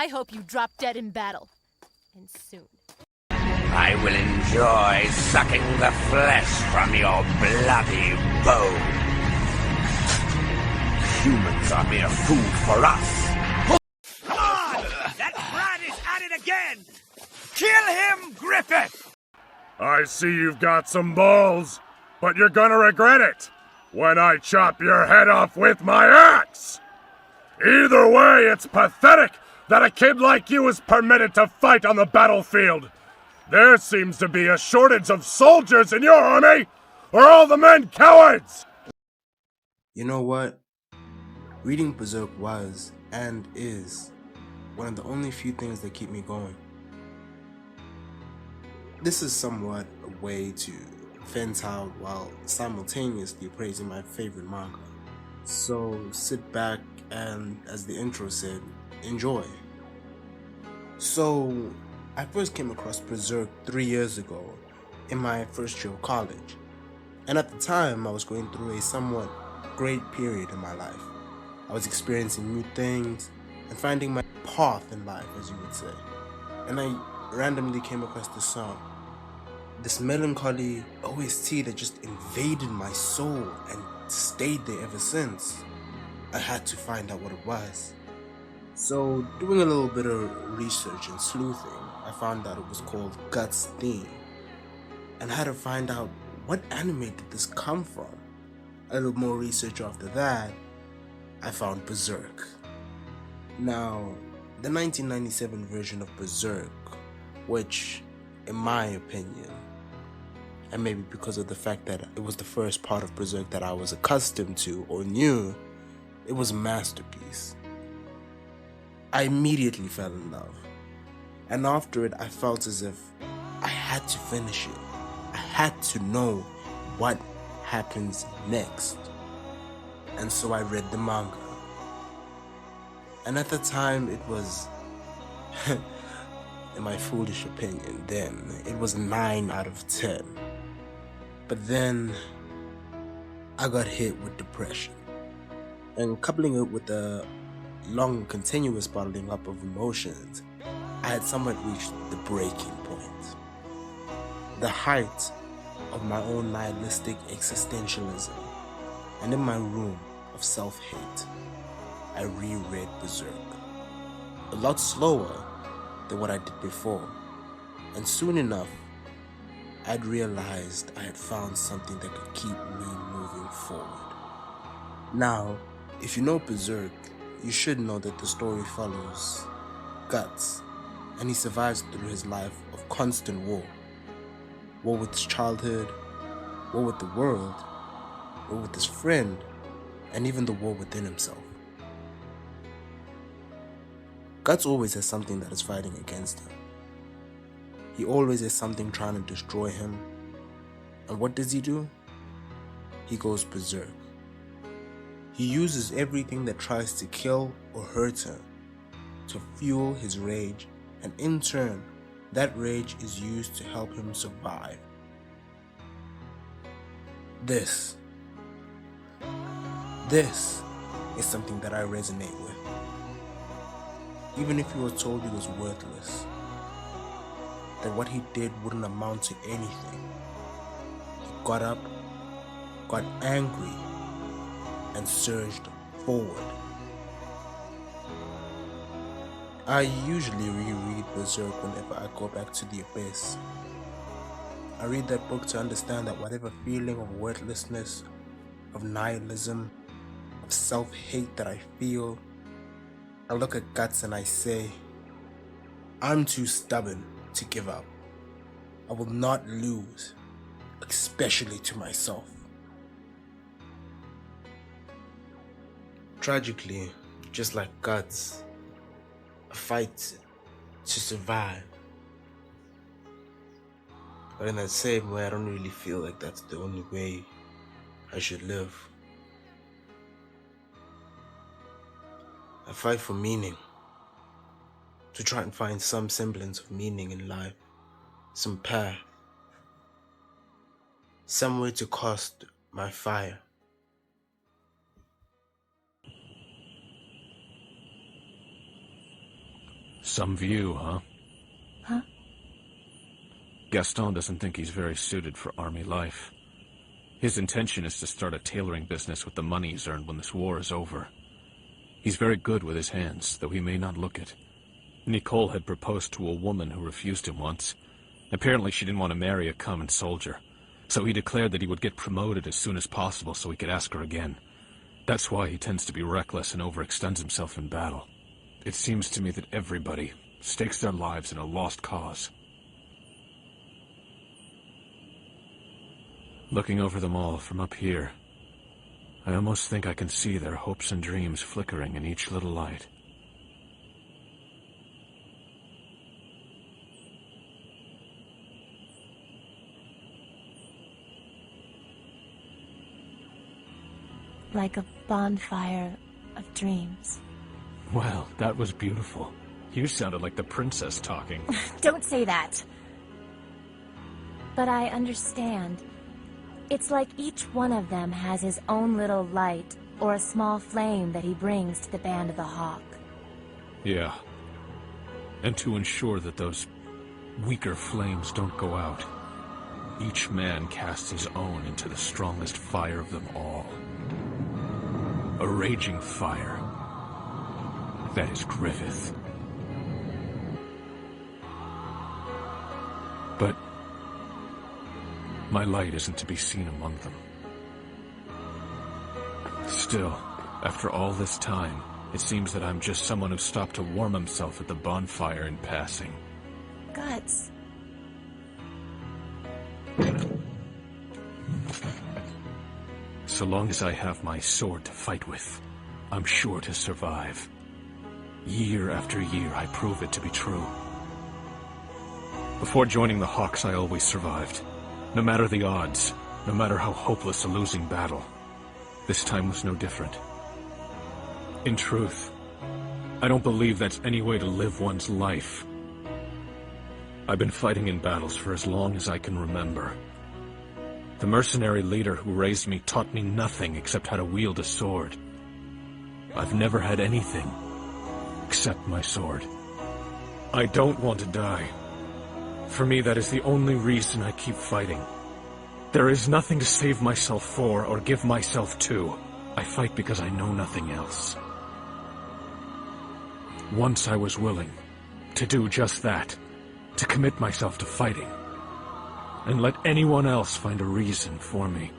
I hope you drop dead in battle. And soon. I will enjoy sucking the flesh from your bloody bones. Humans are mere food for us. On! That brat is at it again! Kill him, Griffith! I see you've got some balls, but you're gonna regret it when I chop your head off with my axe! Either way, it's pathetic that a kid like you is permitted to fight on the battlefield. There seems to be a shortage of soldiers in your army, or all the men cowards! You know what? Reading Berserk was, and is, one of the only few things that keep me going. This is somewhat a way to vent out while simultaneously praising my favorite manga. So sit back and, as the intro said, enjoy. So, I first came across Berserk 3 years ago in my first year of college. And at the time, I was going through a somewhat great period in my life. I was experiencing new things and finding my path in life, as you would say. And I randomly came across this song. This melancholy OST that just invaded my soul and stayed there ever since. I had to find out what it was. So, doing a little bit of research and sleuthing, I found out it was called Guts Theme. And I had to find out what anime did this come from. A little more research after that, I found Berserk. Now, the 1997 version of Berserk, which, in my opinion, and maybe because of the fact that it was the first part of Berserk that I was accustomed to or knew, it was a masterpiece. I immediately fell in love. And after it, I felt as if I had to finish it. I had to know what happens next. And so I read the manga. And at the time, it was, in my foolish opinion then, it was 9 out of 10. But then, I got hit with depression. And coupling it with the long continuous bottling up of emotions, I had somewhat reached the breaking point. The height of my own nihilistic existentialism. And in my room of self-hate, I reread Berserk. A lot slower than what I did before. And soon enough, I'd realized I had found something that could keep me moving forward. Now, if you know Berserk, you should know that the story follows Guts, and he survives through his life of constant war. War with his childhood, war with the world, war with his friend, and even the war within himself. Guts always has something that is fighting against him. He always has something trying to destroy him. And what does he do? He goes berserk. He uses everything that tries to kill or hurt him to fuel his rage, and in turn, that rage is used to help him survive. This is something that I resonate with. Even if he was told he was worthless, that what he did wouldn't amount to anything, he got up, got angry, and surged forward. I usually reread Berserk whenever I go back to the Abyss. I read that book to understand that whatever feeling of worthlessness, of nihilism, of self-hate that I feel, I look at Guts and I say, I'm too stubborn to give up. I will not lose, especially to myself. Tragically, just like Guts, a fight to survive. But in that same way, I don't really feel like that's the only way I should live. I fight for meaning, to try and find some semblance of meaning in life, some path, somewhere to cast my fire. Some view, huh? Huh? Gaston doesn't think he's very suited for army life. His intention is to start a tailoring business with the money he's earned when this war is over. He's very good with his hands, though he may not look it. Nicole had proposed to a woman who refused him once. Apparently she didn't want to marry a common soldier, so he declared that he would get promoted as soon as possible so he could ask her again. That's why he tends to be reckless and overextends himself in battle. It seems to me that everybody stakes their lives in a lost cause. Looking over them all from up here, I almost think I can see their hopes and dreams flickering in each little light. Like a bonfire of dreams. Well, that was beautiful. You sounded like the princess talking. Don't say that. But I understand. It's like each one of them has his own little light, or a small flame that he brings to the Band of the Hawk. Yeah. And to ensure that those weaker flames don't go out, each man casts his own into the strongest fire of them all. A raging fire. That is Griffith. But my light isn't to be seen among them. Still, after all this time, it seems that I'm just someone who stopped to warm himself at the bonfire in passing. Guts. So long as I have my sword to fight with, I'm sure to survive. Year after year, I prove it to be true. Before joining the Hawks, I always survived. No matter the odds, no matter how hopeless a losing battle. This time was no different. In truth, I don't believe that's any way to live one's life. I've been fighting in battles for as long as I can remember. The mercenary leader who raised me taught me nothing except how to wield a sword. I've never had anything except my sword. I don't want to die. For me, that is the only reason I keep fighting. There is nothing to save myself for or give myself to. I fight because I know nothing else. Once I was willing to do just that, to commit myself to fighting, and let anyone else find a reason for me.